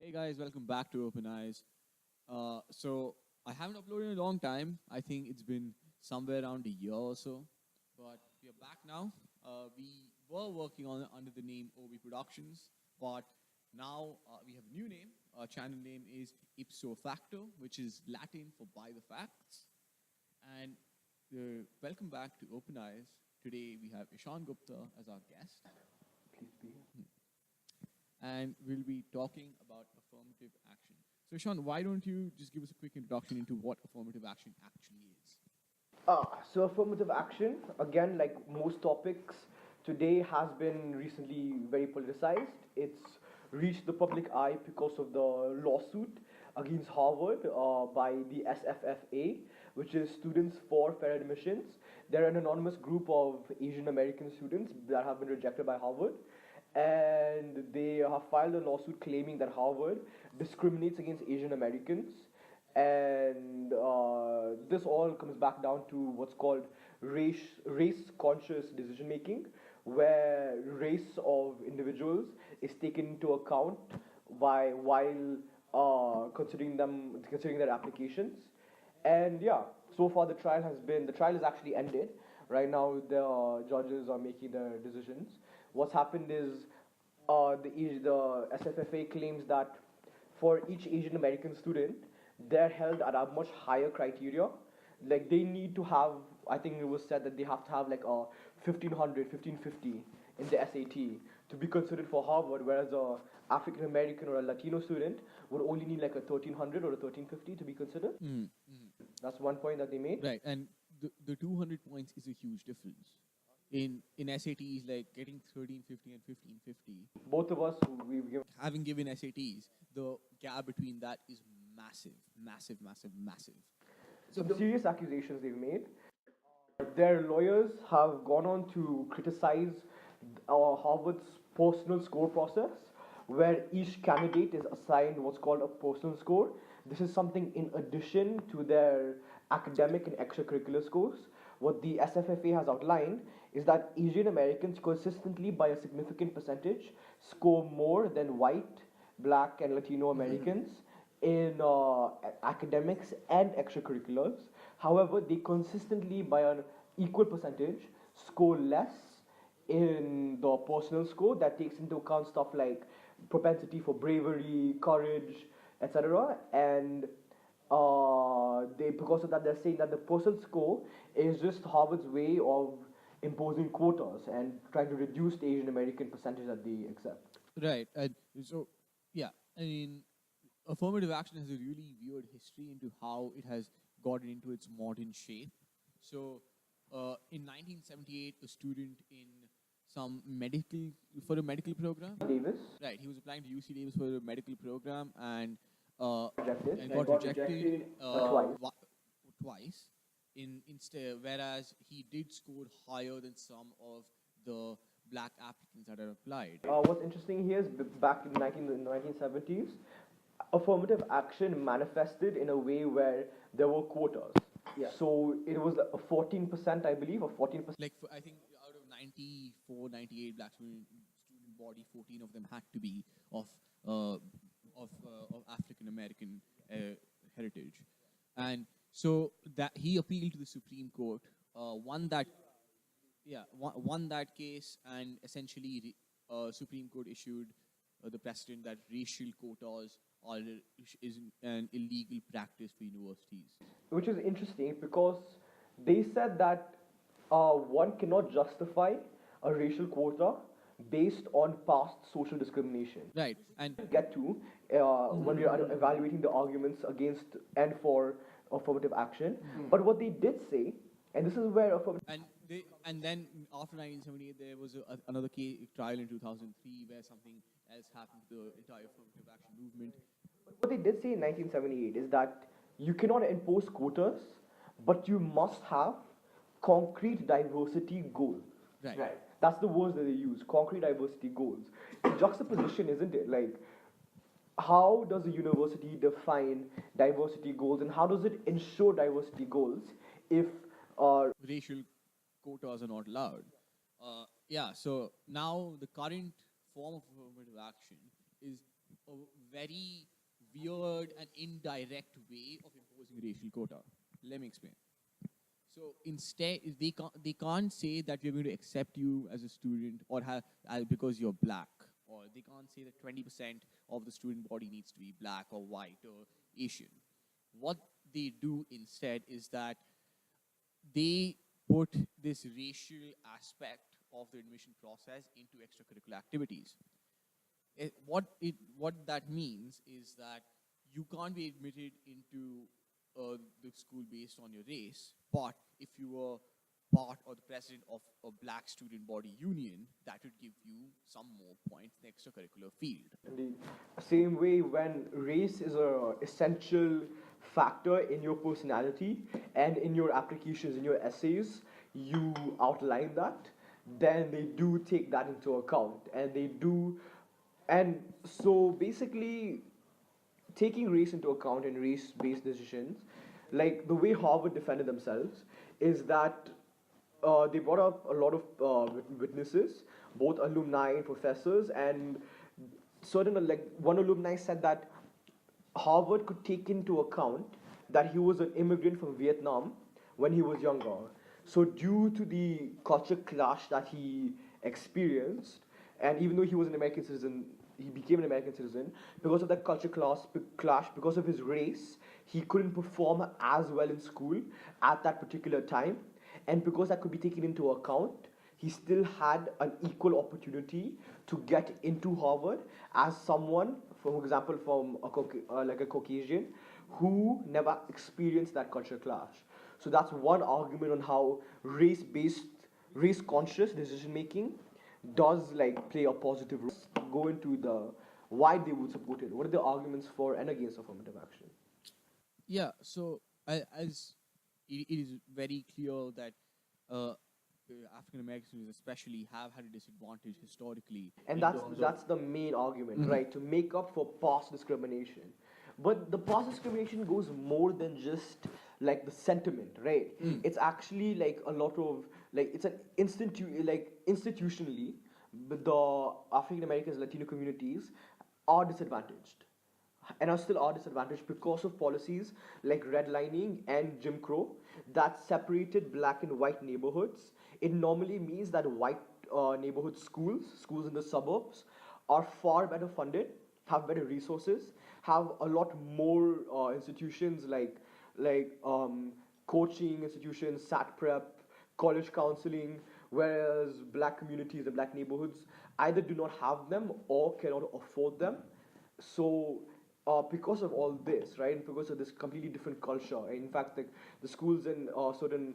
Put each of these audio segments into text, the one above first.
Hey guys, welcome back to Open Eyes. So I haven't uploaded in a long time. I think it's been somewhere around a year or so, but we are back now. We were working on it under the name OB Productions, but now we have a new name. Our channel name is Ipso Facto, which is Latin for by the facts. And welcome back to Open Eyes. Today we have Ishaan Gupta as our guest. Please be here. And we'll be talking about affirmative action. So, Sean, why don't you just give us a quick introduction into what affirmative action actually is? So affirmative action, again, like most topics today, has been recently very politicized. It's reached the public eye because of the lawsuit against Harvard by the SFFA, which is Students for Fair Admissions. They're an anonymous group of Asian American students that have been rejected by Harvard. And they have filed a lawsuit claiming that Harvard discriminates against Asian Americans. And this all comes back down to what's called race-conscious decision making, where race of individuals is taken into account while considering their applications. And yeah, so far the trial is actually ended. Right now the judges are making their decisions. What's happened is the SFFA claims that for each Asian American student, they're held at a much higher criteria. Like they need to have, I think it was said that they have to have like a 1550 in the SAT to be considered for Harvard, whereas a African American or a Latino student would only need like a 1300 or a 1350 to be considered. That's one point that they made. Right, and the 200 points is a huge difference. In SATs, like getting 1350 and 1550. Both of us, we've given. Having given SATs, the gap between that is massive, massive, massive, massive. So the serious accusations they've made. Their lawyers have gone on to criticize Harvard's personal score process, where each candidate is assigned what's called a personal score. This is something in addition to their academic and extracurricular scores. What the SFFA has outlined is that Asian Americans consistently, by a significant percentage, score more than white, black, and Latino Americans in academics and extracurriculars. However, they consistently, by an equal percentage, score less in the personal score that takes into account stuff like propensity for bravery, courage, etc. And because of that, they're saying that the personal score is just Harvard's way of imposing quotas and trying to reduce the Asian American percentage that they accept. Right, and so yeah, I mean, affirmative action has a really weird history into how it has gotten into its modern shape. So, in 1978, a student in for a medical program. Davis. Right, he was applying to UC Davis for a medical program and Rejected. got rejected Twice. Instead, whereas he did score higher than some of the black applicants that had applied. What's interesting here is back in the 1970s, affirmative action manifested in a way where there were quotas. Yeah. So it was a 14%, I believe, or 14%. Like, I think out of 94, 98 black student body, 14 of them had to be of African American heritage, and so that he appealed to the Supreme Court, won that case, and essentially Supreme Court issued the precedent that racial quotas is an illegal practice for universities. Which is interesting because they said that one cannot justify a racial quota based on past social discrimination. Right, and Get to when we are evaluating the arguments against and for affirmative action. But what they did say, and this is where and then after 1978 there was another trial in 2003 where something else happened to the entire affirmative action movement. what they did say in 1978 is that you cannot impose quotas, but you must have concrete diversity goals. Right. That's the words that they use, concrete diversity goals. The juxtaposition, isn't it? Like, how does a university define diversity goals, and how does it ensure diversity goals if racial quotas are not allowed? So now the current form of affirmative action is a very weird and indirect way of imposing racial quota. Let me explain. So instead, they can't say that we're going to accept you as a student or because you're black, or they can't say that 20% of the student body needs to be black or white or Asian. What they do instead is that they put this racial aspect of the admission process into extracurricular activities. What that means is that you can't be admitted into the school based on your race, but if you were part or the president of a black student body union, that would give you some more points in the extracurricular field. In the same way, when race is a essential factor in your personality and in your applications, in your essays, you outline that, then they do take that into account, and they do, and so basically taking race into account and race-based decisions, like the way Harvard defended themselves, is that they brought up a lot of witnesses, both alumni and professors, and certain like one alumni said that Harvard could take into account that he was an immigrant from Vietnam when he was younger. So due to the culture clash that he experienced, and even though he was an American citizen, he became an American citizen because of that clash, because of his race, he couldn't perform as well in school at that particular time, and because that could be taken into account, he still had an equal opportunity to get into Harvard as someone, for example, from like a Caucasian who never experienced that culture clash. So that's one argument on how race-conscious decision making does like play a positive role. Go into the why they would support it. What are the arguments for and against affirmative action? Yeah, so as it is very clear that African Americans especially have had a disadvantage historically And in that's terms of. that's the main argument, right? To make up for past discrimination. But the past discrimination goes more than just like the sentiment, right? It's actually like a lot of like it's an institutionally, but the African Americans, Latino communities are disadvantaged and are still are disadvantaged because of policies like redlining and Jim Crow that separated black and white neighborhoods. It normally means that white neighborhood schools in the suburbs, are far better funded, have better resources, have a lot more institutions like coaching institutions, SAT prep, college counseling, whereas black communities and black neighborhoods either do not have them or cannot afford them. So because of all this, right, and because of this completely different culture, in fact, the schools in certain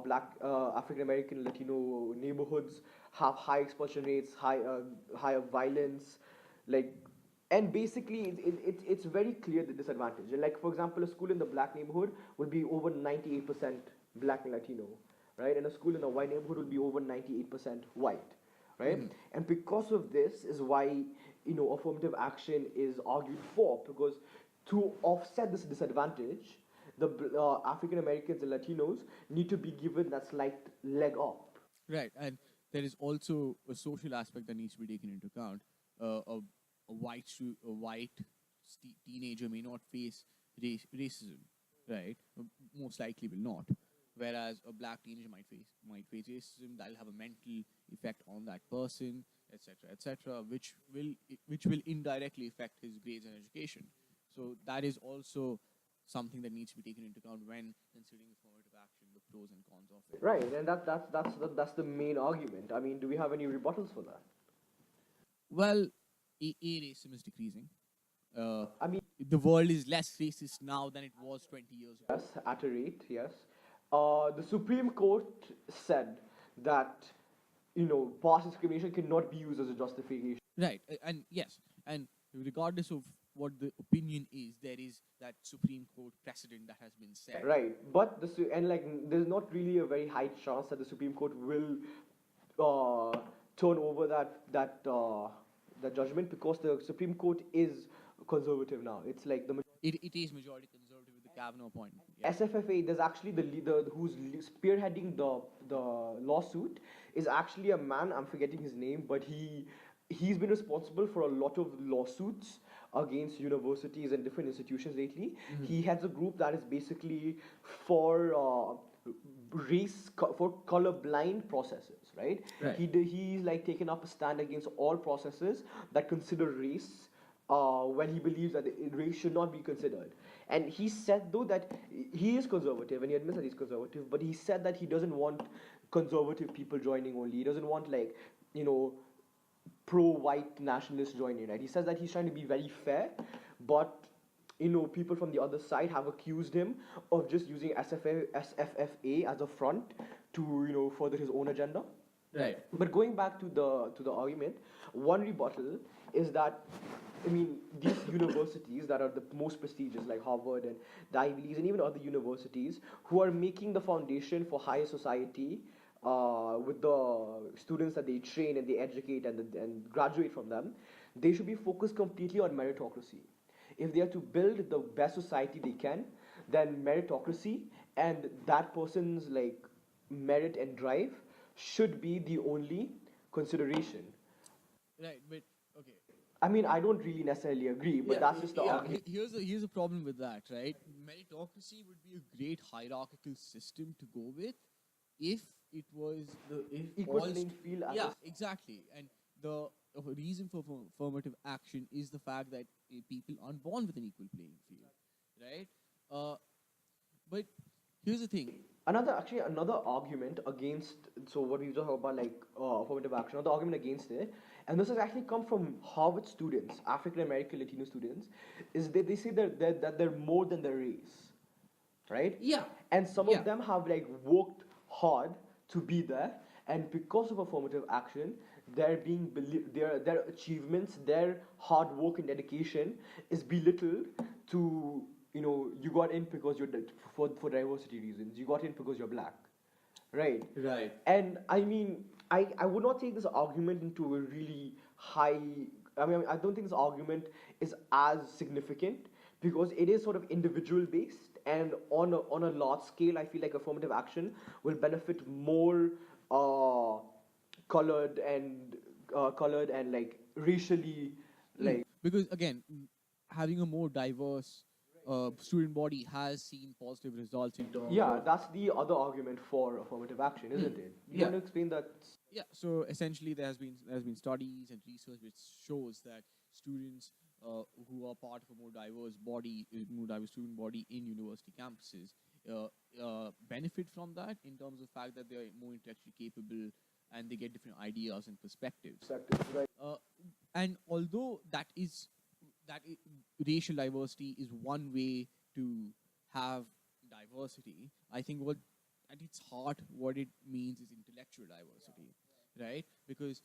black African American Latino neighborhoods have high expulsion rates, higher violence, like, and basically it's very clear the disadvantage. Like for example, a school in the black neighborhood would be over 98% black and Latino, right, and a school in a white neighborhood would be over 98% white, right? And because of this is why affirmative action is argued for, because to offset this disadvantage, the African Americans and Latinos need to be given that slight leg up. Right, and there is also a social aspect that needs to be taken into account. A white teenager may not face racism, right? Most likely will not. Whereas a black teenager might face racism that'll have a mental effect on that person, etc., which will indirectly affect his grades and education. So that is also something that needs to be taken into account when considering affirmative action, the pros and cons of it. Right, and that's the main argument. I mean, do we have any rebuttals for that? Well, racism is decreasing. I mean, The world is less racist now than it was 20 years ago. yes, at a rate, yes. The Supreme Court said that past discrimination cannot be used as a justification. Right, and yes, and regardless of what the opinion is, there is that Supreme Court precedent that has been set. Right, but and like there's not really a very high chance that the Supreme Court will turn over that judgment, because the Supreme Court is conservative now. It's like It is majority conservative with the Kavanaugh appointment. Yeah. SFFA. There's actually the leader who's spearheading the lawsuit is actually a man. I'm forgetting his name, but he's been responsible for a lot of lawsuits against universities and different institutions lately. He heads a group that is basically for for colorblind processes, right? Right. He's like taken up a stand against all processes that consider race when he believes that race should not be considered. And he said though that he is conservative and he admits that he's conservative, but he said that he doesn't want conservative people joining only. He doesn't want like you know pro-white nationalists joining. Right? He says that he's trying to be very fair, but people from the other side have accused him of just using SFFA as a front to further his own agenda. Right. But going back to the argument, one rebuttal is that these universities that are the most prestigious, like Harvard and the Ivy Leagues, and even other universities, who are making the foundation for higher society with the students that they train and they educate and graduate from them, they should be focused completely on meritocracy. If they are to build the best society they can, then meritocracy and that person's like merit and drive should be the only consideration. Right, but okay. I don't really necessarily agree, but that's just the argument. Here's a problem with that, right? Meritocracy would be a great hierarchical system to go with if it was if Equal all playing field. exactly. And the reason for affirmative action is the fact that people aren't born with an equal playing field, right? But here's the thing. Another argument against what we just talked about, like affirmative action. Another argument against it, and this has actually come from Harvard students, African American Latino students, is that they say that they're more than their race, right? Yeah. And some of them have like worked hard to be there, and because of affirmative action, their achievements, their hard work and dedication is belittled to you got in because you're for diversity reasons. You got in because you're black, right? Right. And I would not take this argument into a really high. I don't think this argument is as significant because it is sort of individual based, and on a large scale, I feel like affirmative action will benefit more colored and like racially like. Because again, having a more diverse student body has seen positive results in terms of, That's the other argument for affirmative action, isn't it? You want to explain that? yeah. So essentially, there has been studies and research which shows that students who are part of a more diverse student body in university campuses benefit from that in terms of the fact that they are more intellectually capable and they get different ideas and perspectives. Right. And although racial diversity is one way to have diversity, I think what at its heart what it means is intellectual diversity, right? Because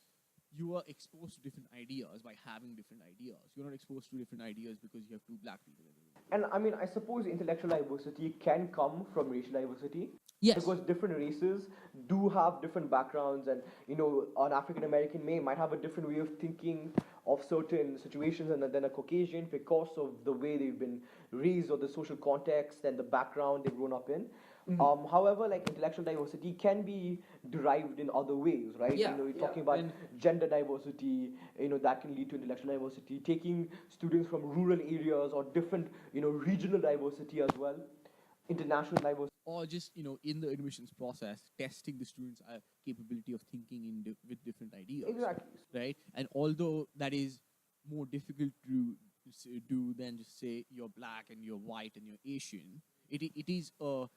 you are exposed to different ideas by having different ideas. You're not exposed to different ideas because you have two black people in the room. And I suppose intellectual diversity can come from racial diversity. Yes. Because different races do have different backgrounds, and an African American might have a different way of thinking of certain situations than a Caucasian because of the way they've been raised or the social context and the background they've grown up in. However, like intellectual diversity can be derived in other ways, right? You're talking about gender diversity, that can lead to intellectual diversity. Taking students from rural areas or different, regional diversity as well, international diversity. Or just in the admissions process, testing the students' capability of thinking with different ideas. Exactly. Right, and although that is more difficult to do than just say you're black and you're white and you're Asian, it is a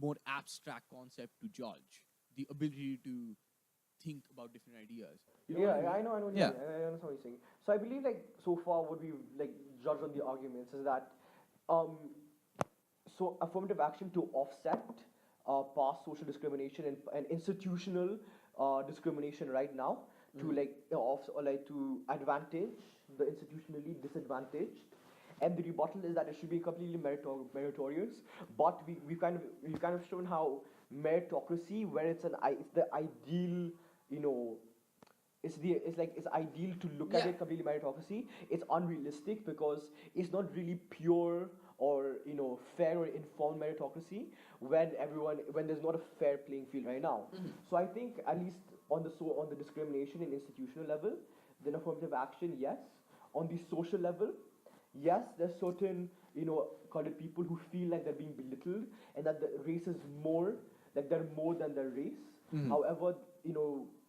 more abstract concept to judge the ability to think about different ideas. I know what you're saying. So I believe like so far what we've like judged on the arguments is that so affirmative action to offset past social discrimination and institutional discrimination right now to to advantage the institutionally disadvantaged. And the rebuttal is that it should be completely meritorious, but we've kind of shown how meritocracy, where it's the ideal, it's ideal to look at it completely meritocracy. It's unrealistic because it's not really pure or fair or informed meritocracy when there's not a fair playing field right now. So I think at least on the discrimination and institutional level, then affirmative action, yes. On the social level, yes, there's certain, colored people who feel like they're being belittled and that the race is more, like they're more than their race. However,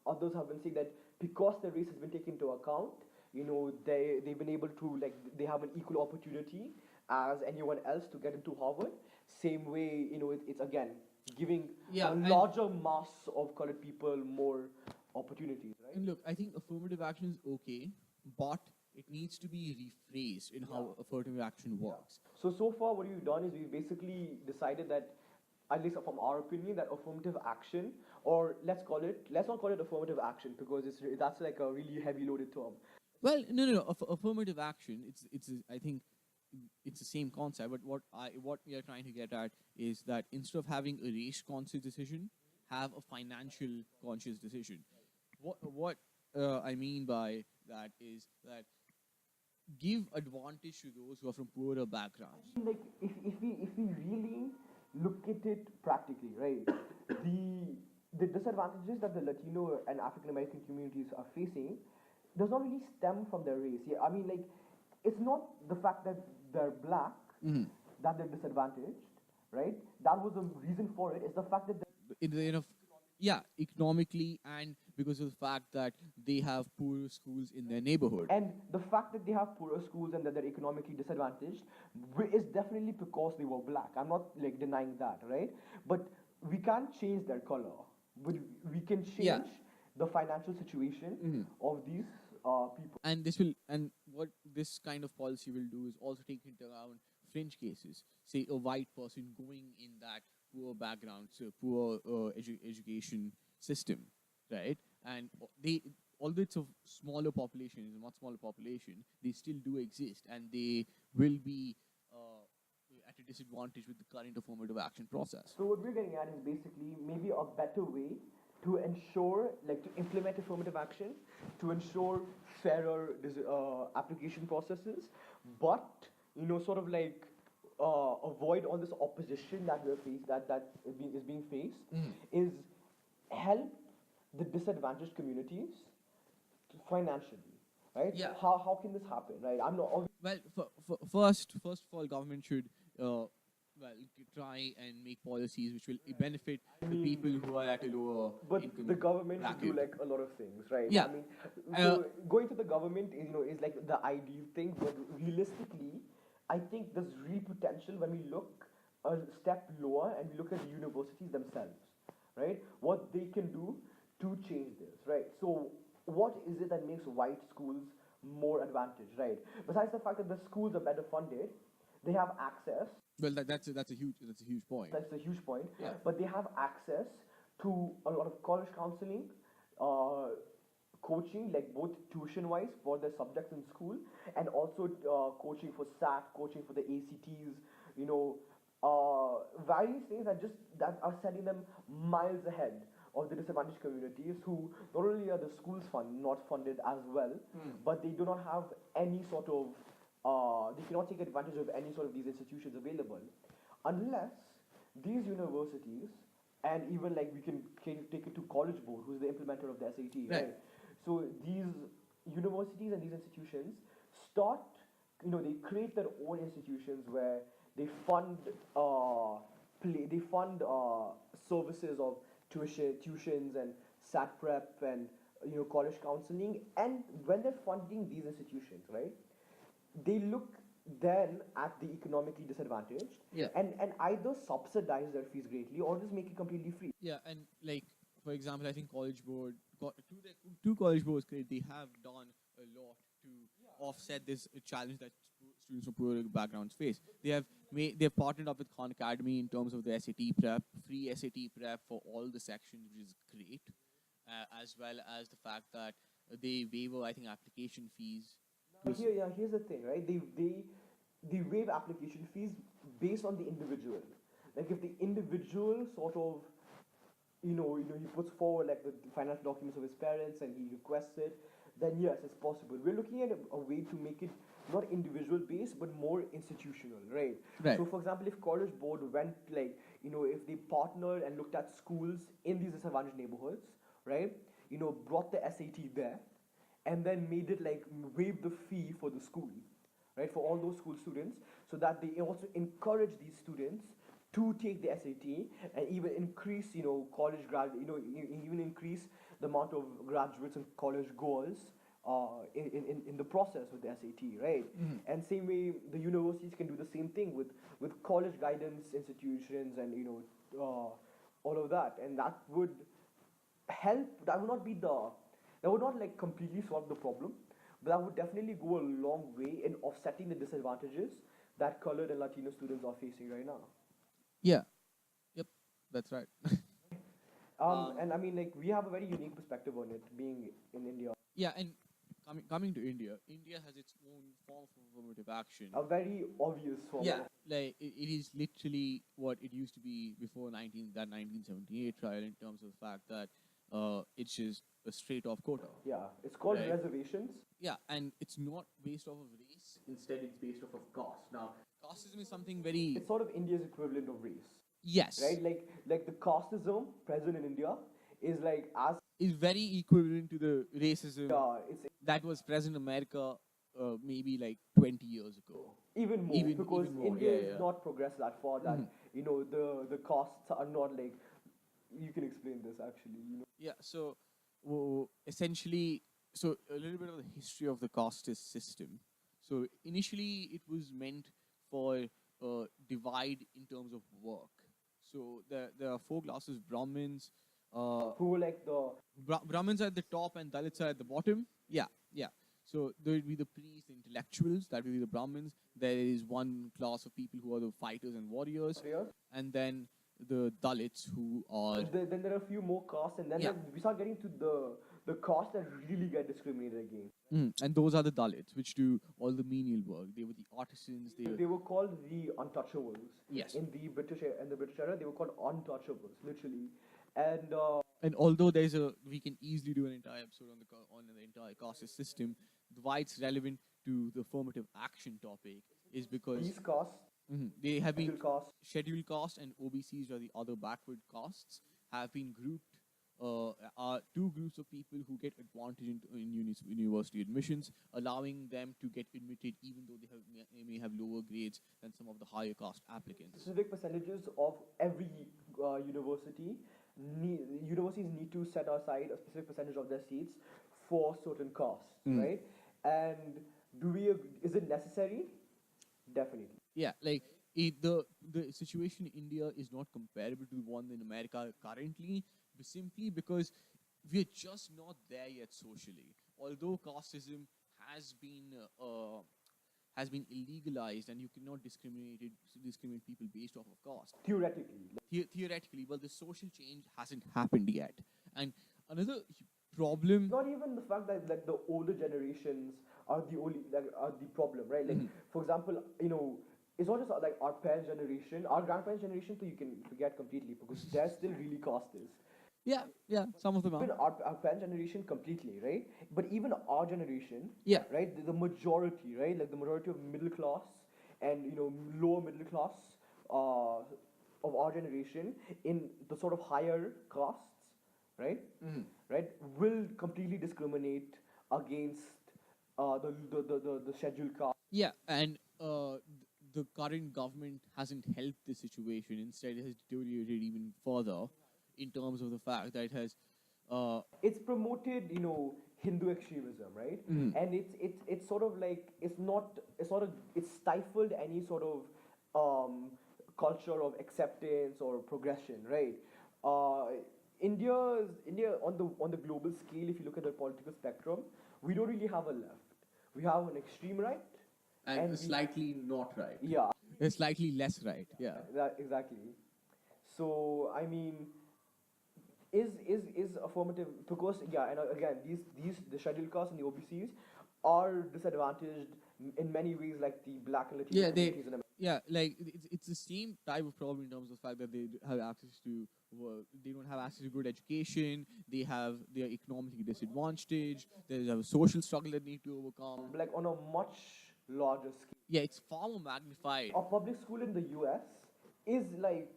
others have been saying that because their race has been taken into account, they've been able to, like, they have an equal opportunity as anyone else to get into Harvard. Same way, it's again giving Yeah, a and- larger mass of colored people more opportunities, right? And look, I think affirmative action is okay, but it needs to be rephrased in how affirmative action works. So far, what we've done is we've basically decided that, at least from our opinion, that affirmative action, or let's not call it affirmative action because that's like a really heavy loaded term. Well, no. Affirmative action. I think it's the same concept. But what we are trying to get at is that instead of having a race conscious decision, have a financial conscious decision. What I mean by that is that give advantage to those who are from poorer backgrounds. Like if we really look at it practically, right? The disadvantages that the Latino and African American communities are facing does not really stem from their race. Yeah, I mean, like, it's not the fact that they're black that they're disadvantaged, right? That was the reason for it. It's the fact that Economically, and because of the fact that they have poorer schools in their neighborhood. and the fact that they have poorer schools and that they're economically disadvantaged is definitely because they were black. I'm not like denying that, right? But we can't change their color. We can change the financial situation of these people. And what this kind of policy will do is also take into account fringe cases. Say a white person going in that poor background, so poor education system, right? And although it's a smaller population, it's a much smaller population, they still do exist, and they will be at a disadvantage with the current affirmative action process. So what we're getting at is basically maybe a better way to ensure, like, to implement affirmative action, to ensure fairer application processes, but sort of like avoid all this opposition that is being faced, is help the disadvantaged communities financially, right? Yeah. How can this happen, right? I'm not. Well, first of all, government should try and make policies which will benefit the people who are at a lower But income the government should do bracket. like a lot of things, right? Yeah. I mean, so going to the government is like the ideal thing, but realistically, I think there's real potential when we look a step lower and we look at the universities themselves, right? What they can do to change this, right? So what is it that makes white schools more advantaged, right? Besides the fact that the schools are better funded, they have access. Well, that's a huge point. That's a huge point. Yeah. But they have access to a lot of college counseling, coaching, like both tuition-wise for their subjects in school, and also coaching for SAT, coaching for the ACTs. Various things that are setting them miles ahead of the disadvantaged communities, who not only are the schools not funded as well, but they do not have any sort of they cannot take advantage of any sort of these institutions available unless these universities, and even like we can take it to College Board, who's the implementer of the SAT, right? So these universities and these institutions start, they create their own institutions where they fund services of tuitions and SAT prep and college counseling. And when they're funding these institutions, right, they look then at the economically disadvantaged, and either subsidize their fees greatly or just make it completely free. Yeah, and like, for example, I think College Board, two College Boards, they have done a lot to offset this challenge that students from poor backgrounds face. They've partnered up with Khan Academy in terms of the SAT prep, free SAT prep for all the sections, which is great, as well as the fact that they waive, I think, application fees. Here's the thing, right? They waive application fees based on the individual. Like if the individual sort of, he puts forward like the financial documents of his parents and he requests it, then yes, it's possible. We're looking at a way to make it not individual based but more institutional, right? So for example, if College Board went like, if they partnered and looked at schools in these disadvantaged neighborhoods, right? Brought the SAT there, and then made it like waive the fee for the school, right, for all those school students, so that they also encourage these students to take the SAT and even increase, college even increase the amount of graduates and college goers in the process with the SAT, right? And same way, the universities can do the same thing with college guidance institutions and all of that, and that would help. That would not like completely solve the problem, but that would definitely go a long way in offsetting the disadvantages that colored and Latino students are facing right now. Yeah. Yep. That's right. And I mean, like, we have a very unique perspective on it, being in India. Yeah, and coming to India, India has its own form of affirmative action. A very obvious form. Yeah, Of, like it is literally what it used to be before 1978 trial, in terms of the fact that it's just a straight off quota. yeah, it's called Right. reservations. Yeah, and it's not based off of race. Instead, it's based off of caste. Now, casteism is something very It's sort of India's equivalent of race, yes, right? Like the casteism present in India is like as is very equivalent to the racism it's that was present in America maybe like 20 years ago. even more Even- because even more, India yeah, is yeah. not progressed that far that the castes are not like. You can explain this actually. Yeah, so essentially, so a little bit of the history of the casteist system. So initially, it was meant for divide in terms of work. So there are four classes: Brahmins. Who were like the Brahmins are at the top and Dalits are at the bottom. Yeah, yeah. So there would be the priests, the intellectuals. That would be the Brahmins. There is one class of people who are the fighters and warriors, players. and then the Dalits, who are Then there are a few more castes, and then Yeah. we start getting to the castes that really get discriminated against. and those are the Dalits, which do all the menial work. They were the artisans. They were called the untouchables. Yes. In the British era, they were called untouchables, literally. And although we can easily do an entire episode on the entire caste system. Why it's relevant to the affirmative action topic is because these castes, they have been scheduled castes, scheduled caste and OBCs, or the other backward castes, have been grouped. Are two groups of people who get advantage in university admissions, allowing them to get admitted even though they may have lower grades than some of the higher caste applicants. specific percentages of every university. Universities need to set aside a specific percentage of their seats for certain castes, right? And is it necessary? Definitely. Yeah, like the situation in India is not comparable to the one in America currently, simply because we're just not there yet socially. Although casteism has been illegalized and you cannot discriminate people based off of caste. Theoretically. Theoretically, but the social change hasn't happened yet. And another problem. Not even the fact that like the older generations are the problem, right? Like for example, it's not just like our parents' generation, our grandparents' generation, so you can forget completely because they're still really casteist. Yeah, some of them Even are. our parents' generation completely, right? But even our generation, Yeah. right? The majority, right? Like the majority of middle class and lower middle class of our generation in the sort of higher castes, right? Right, will completely discriminate against the scheduled caste. Yeah, and the current government hasn't helped the situation. Instead, it has deteriorated even further in terms of the fact that it has. It's promoted, Hindu extremism, right? And it's sort of like it's stifled any sort of culture of acceptance or progression, right? India on the global scale, if you look at the political spectrum, we don't really have a left. We have an extreme right And slightly not right. yeah, Slightly less right. Yeah. exactly. So I mean, is affirmative because and again these the scheduled castes and the OBCs are disadvantaged in many ways, like the black and Latino communities in America. Yeah, like it's the same type of problem in terms of the fact that they have access to work. They don't have access to good education. They are economically disadvantaged. There's a social struggle that they need to overcome. Like on a much larger scale. Yeah, it's far more magnified. A public school in the US is like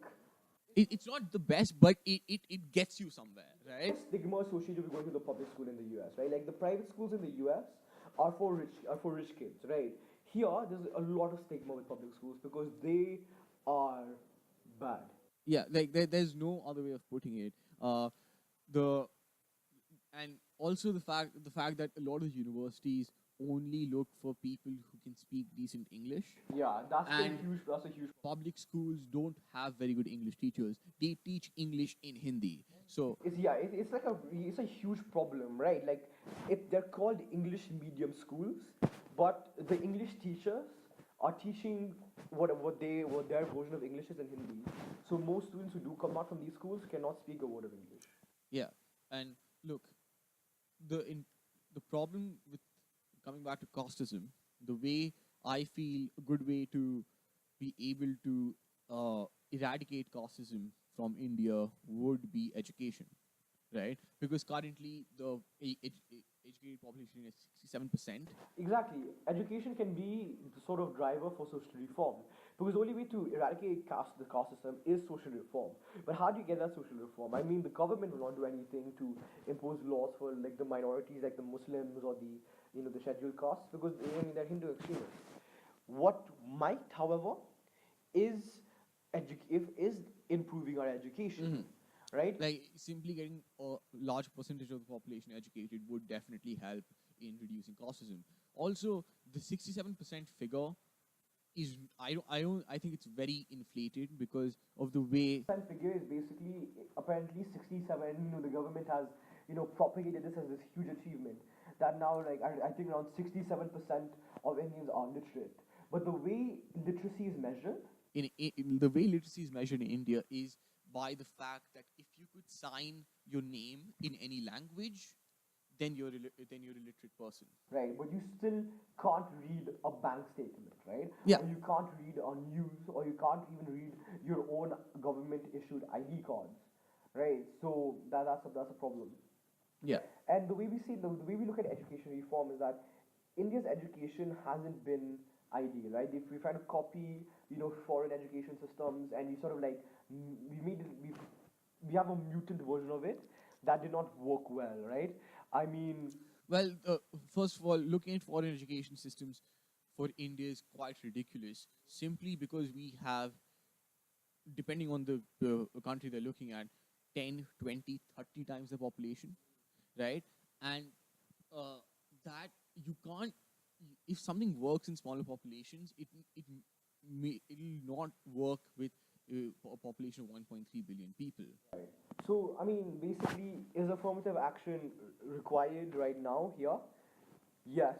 It's not the best, but it gets you somewhere, right? Stigma associated with going to the public school in the US, right? Like the private schools in the US are for rich kids, right? Here, there's a lot of stigma with public schools because they are bad. Yeah, like there's no other way of putting it. The and also the fact that a lot of universities only look for people who can speak decent English. Yeah, that's a And huge. That's a huge. public schools don't have very good English teachers. They teach English in Hindi. So It's a huge problem, right? Like, they're called English medium schools, but the English teachers are teaching what their version of English is in Hindi. So most students who do come out from these schools cannot speak a word of English. yeah, and look, the problem with coming back to casteism, the way I feel a good way to be able to eradicate casteism from India would be education, right? Because currently the educated population is 67%. Exactly. Education can be the sort of driver for social reform. Because the only way to eradicate the caste system is social reform. But how do you get that social reform? I mean, the government will not do anything to impose laws for like the minorities, like the Muslims or the scheduled castes, because they're Hindu extremists. What might, however, is is improving our education, right? Like simply getting a large percentage of the population educated would definitely help in reducing casteism. Also, the 67% figure is I think it's very inflated because of the way. Percent figure is basically apparently 67. The government has propagated this as this huge achievement that now like I think around 67% of Indians are literate. But the way literacy is measured, In the way literacy is measured in India is by the fact that if you could sign your name in any language, then you're a literate person. right? But you still can't read a bank statement, right? Yeah. Or you can't read a news, or you can't even read your own government issued ID cards, right? So that's a problem. Yeah. And the way we look at education reform is that India's education hasn't been ideal, right? If we try to copy, foreign education systems, and we sort of like we made it, we have a mutant version of it that did not work well, right? I mean, Well, first of all, looking at foreign education systems for India is quite ridiculous simply because we have, depending on the country they're looking at, 10, 20, 30 times the population, right? And that you can't, if something works in smaller populations, it'll not work with a population of 1.3 billion people. so I mean, basically, is affirmative action required right now here? Yes.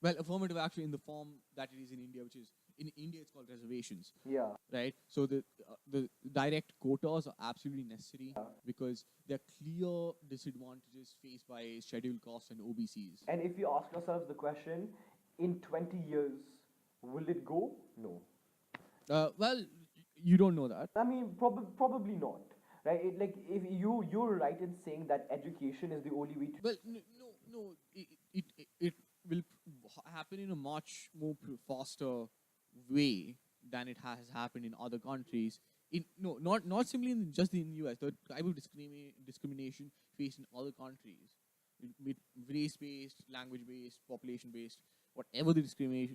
Well, affirmative action in the form that it is in India, which is in India, it's called reservations, Yeah. right? So the direct quotas are absolutely necessary because there are clear disadvantages faced by scheduled castes and OBCs. And if we ask ourselves the question, in 20 years, will it go? No. Well, you don't know that. I mean, probably not. Right? Like, if you're right in saying that education is the only way to. Well, no. It will happen in a much more faster way than it has happened in other countries. Not simply just in the US. The type of discrimination faced in other countries, with race-based, language-based, population-based, whatever the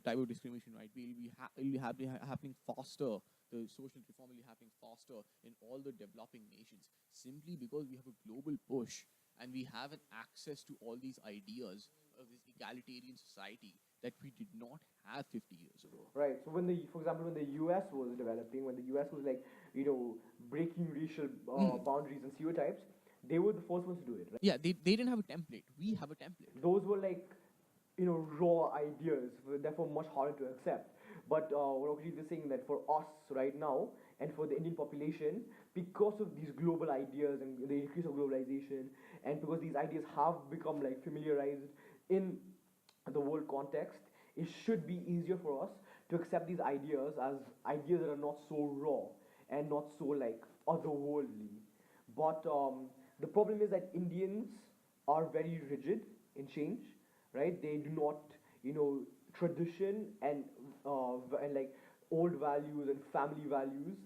type of discrimination might be, it'll be happening faster. The social reform will be happening faster in all the developing nations, simply because we have a global push and we have an access to all these ideas of this egalitarian society that we did not have 50 years ago. Right. So for example, when the U.S. was developing, when the U.S. was like, breaking racial boundaries and stereotypes, they were the first ones to do it. Right? Yeah, they didn't have a template. We have a template. Those were like, raw ideas, therefore much harder to accept. But what Orkojeet is saying that for us right now and for the Indian population, because of these global ideas and the increase of globalization, and because these ideas have become like familiarized in the world context, it should be easier for us to accept these ideas as ideas that are not so raw and not so like otherworldly. But the problem is that Indians are very rigid in change, right? They do not, tradition and like old values and family values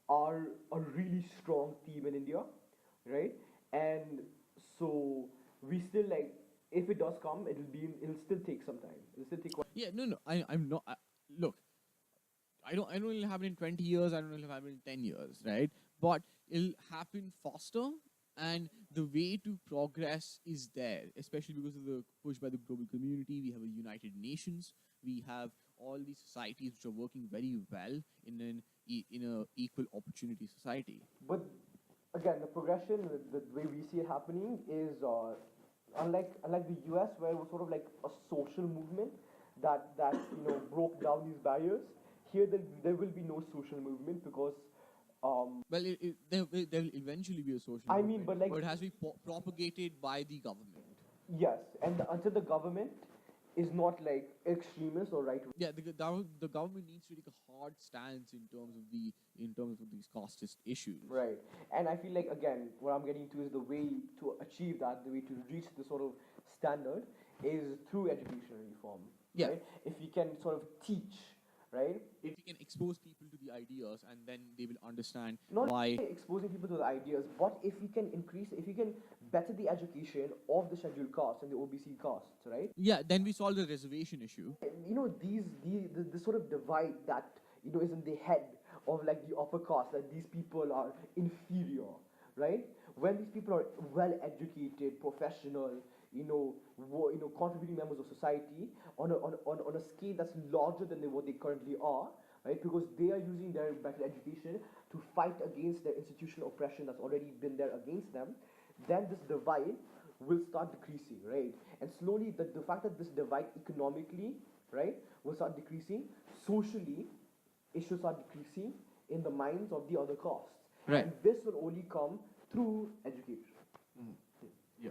are a really strong theme in India, right? And So we still like, if it does come, it'll still take some time. It'll still take quite. Yeah, no, I'm not. Look, I don't know it'll happen in 20 years. I don't know it'll happen in 10 years, right? But it'll happen faster, and the way to progress is there, especially because of the push by the global community. We have a United Nations. We have all these societies which are working very well in a equal opportunity society. But again, the progression, the way we see it happening is unlike the US, where it was sort of like a social movement that broke down these barriers. Here, there will be no social movement because Well, there will eventually be a social I movement, mean, but like it has to be propagated by the government. yes, and until the government is not like extremist or right. Yeah, the government needs to take a hard stance in terms of these casteist issues. Right. And I feel like, again, what I'm getting to is the way to achieve that, the way to reach the sort of standard is through educational reform. Yeah. Right? If we can sort of teach, right? If you can expose people to the ideas, and then they will understand Not why. exposing people to the ideas, but if we can better the education of the scheduled castes and the OBC castes, right? Yeah, then we solve the reservation issue. The sort of divide that is in the head of like the upper caste, that these people are inferior, right? When these people are well educated, professional, contributing members of society on a scale that's larger than what they currently are, right? Because they are using their better education to fight against the institutional oppression that's already been there against them, then this divide will start decreasing, right? And slowly, the fact that this divide economically, right, will start decreasing, socially, it should start decreasing in the minds of the other castes. Right. And this will only come through education. Yeah.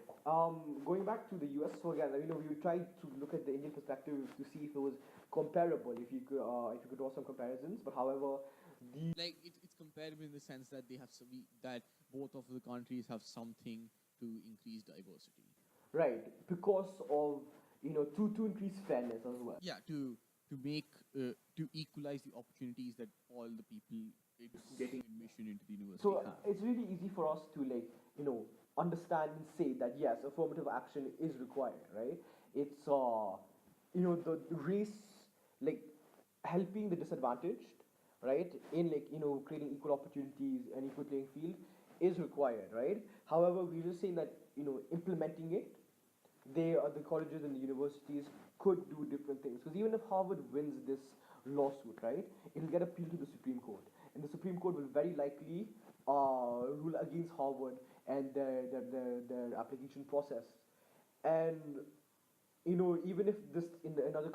Going back to the US, so again, we tried to look at the Indian perspective to see if it was comparable, if you could draw some comparisons. But however, it's comparable in the sense that that both of the countries have something to increase diversity. Right, because of to increase fairness as well. Yeah, to make to equalize the opportunities that all the people getting admission into the university So have. it's really easy for us to understand and say that yes, affirmative action is required, right? It's the race, like helping the disadvantaged, right? In creating equal opportunities and equal playing field is required, right? However, we're just saying that implementing it, the colleges and the universities could do different things. Because even if Harvard wins this lawsuit, right, it'll get appealed to the Supreme Court, and the Supreme Court will very likely rule against Harvard and their application process. And even if this in another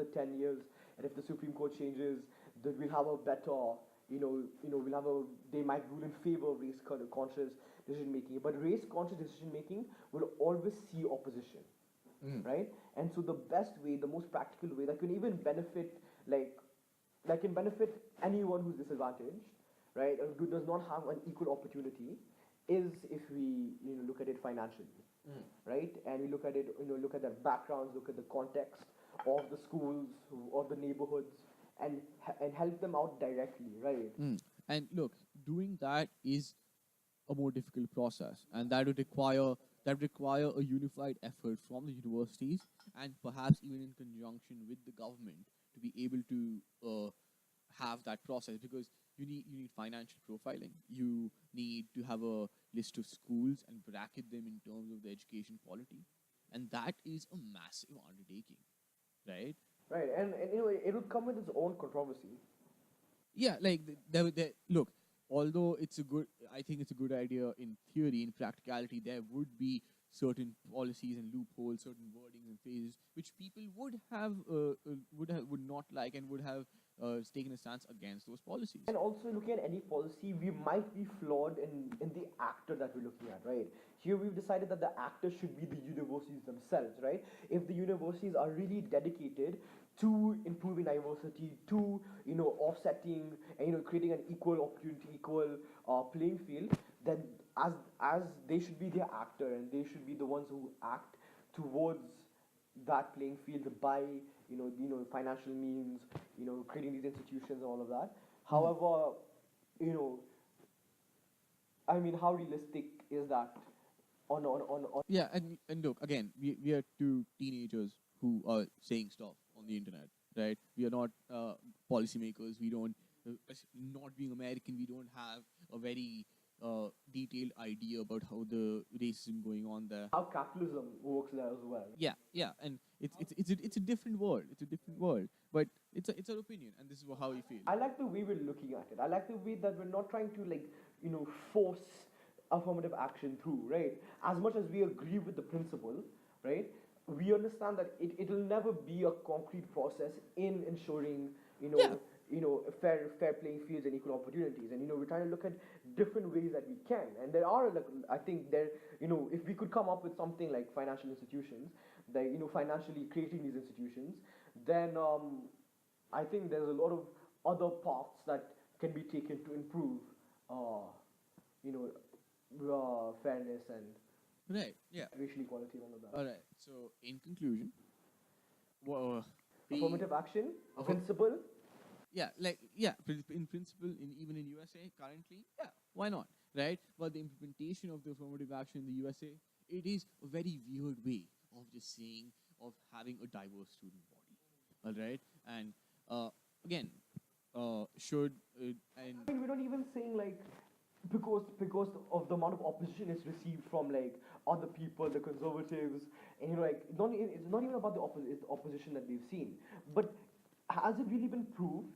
10 years, and if the Supreme Court changes, that we'll have a better, they might rule in favor of race conscious decision making. But race conscious decision making will always see opposition, right? And so the best way, the most practical way that can even benefit, that can benefit anyone who's disadvantaged, right, or who does not have an equal opportunity, is if we look at it financially, right? And we look at it, look at their backgrounds, look at the context of the schools, of the neighborhoods, and help them out directly, right? And look, doing that is a more difficult process, and that would require a unified effort from the universities, and perhaps even in conjunction with the government, to be able to have that process, because you need financial profiling. You need to have a list of schools and bracket them in terms of the education quality, and that is a massive undertaking, right? Right, and it would come with its own controversy. Yeah, like look, although I think it's a good idea in theory. In practicality, there would be certain policies and loopholes, certain wordings and phrases which people would not like, and would have taken a stance against those policies. And also looking at any policy, we might be flawed in the actor that we're looking at, right? Here we've decided that the actor should be the universities themselves, right? If the universities are really dedicated to improving diversity, to offsetting and creating an equal opportunity, equal playing field, then as they should be the actor, and they should be the ones who act towards that playing field by financial means, creating these institutions and all of that. However, I mean, how realistic is that on Yeah, and look, again, we are two teenagers who are saying stuff on the internet, right? We are not policymakers. We don't, not being American, we don't have a very detailed idea about how the racism going on there. how capitalism works there as well. Yeah, and it's a different world. It's a different world, but it's an opinion, and this is how we feel. I like the way we're looking at it. I like the way that we're not trying to like, force affirmative action through, right? As much as we agree with the principle, right? We understand that it'll never be a concrete process in ensuring, Yeah. fair playing fields and equal opportunities. And we're trying to look at different ways that we can. And there are like, I think there, if we could come up with something like financial institutions, that financially creating these institutions, then I think there's a lot of other paths that can be taken to improve, you know, fairness and Right. Yeah. racial equality and all of that. All right. So, in conclusion, well, Affirmative action, Affir- principle. in principle, even in USA currently, yeah, why not, right? But the implementation of the affirmative action in the USA, it is a very weird way of just saying of having a diverse student body, all right? And again, should and I mean, we're not even saying like because of the amount of opposition it's received from like other people, the conservatives, and like it's not even about the opposition that they've seen, but has it really been proved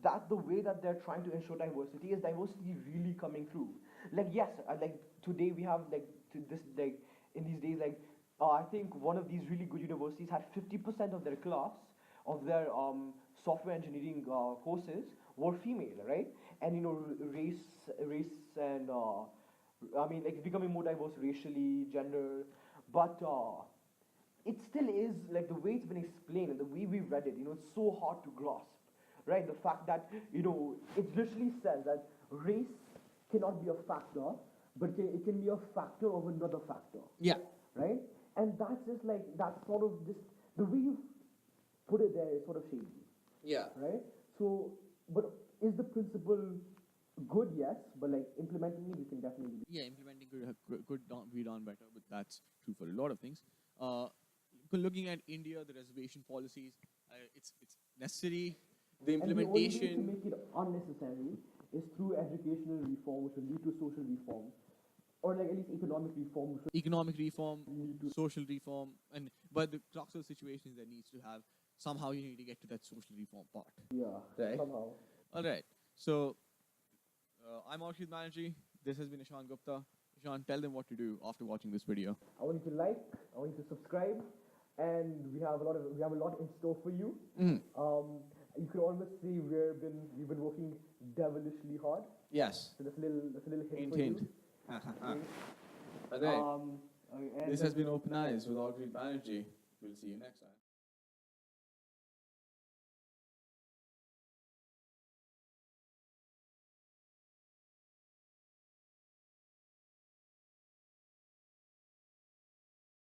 that the way that they're trying to ensure diversity is diversity really coming through? Like yes, like today we have like this like in these days like I think one of these really good universities had 50% of their class of their software engineering courses were female, right? And race and I mean like it's becoming more diverse racially, gender, but it still is like the way it's been explained and the way we read it, it's so hard to grasp, right? The fact that it literally says that race cannot be a factor, but it can be a factor of another factor, yeah, right? And that's just like that's sort of just the way you put it there is sort of shady, yeah, right? So, but is the principle good? Yes, but like implementing it, you can definitely. yeah, implementing be done better, but that's true for a lot of things. Looking at India, the reservation policies, it's necessary. The And the only way to implementation, make it unnecessary is through educational reform, which will lead to social reform, or like at least economic reform, which economic reform, will lead to. social reform, but the crux of the situation is that needs to have somehow you need to get to that social reform part. Yeah, Right. somehow. All right. So I'm Orkojeet Banerji. This has been Ishaan Gupta. Ishaan, tell them what to do after watching this video. I want you to like, I want you to subscribe, and we have a lot in store for you. Mhm. You could almost see we've been working devilishly hard. Yes. So that's a little hint Hint, for hint. you. All right. And This has been Open Eyes with Orkojeet Banerji. We'll see you next time.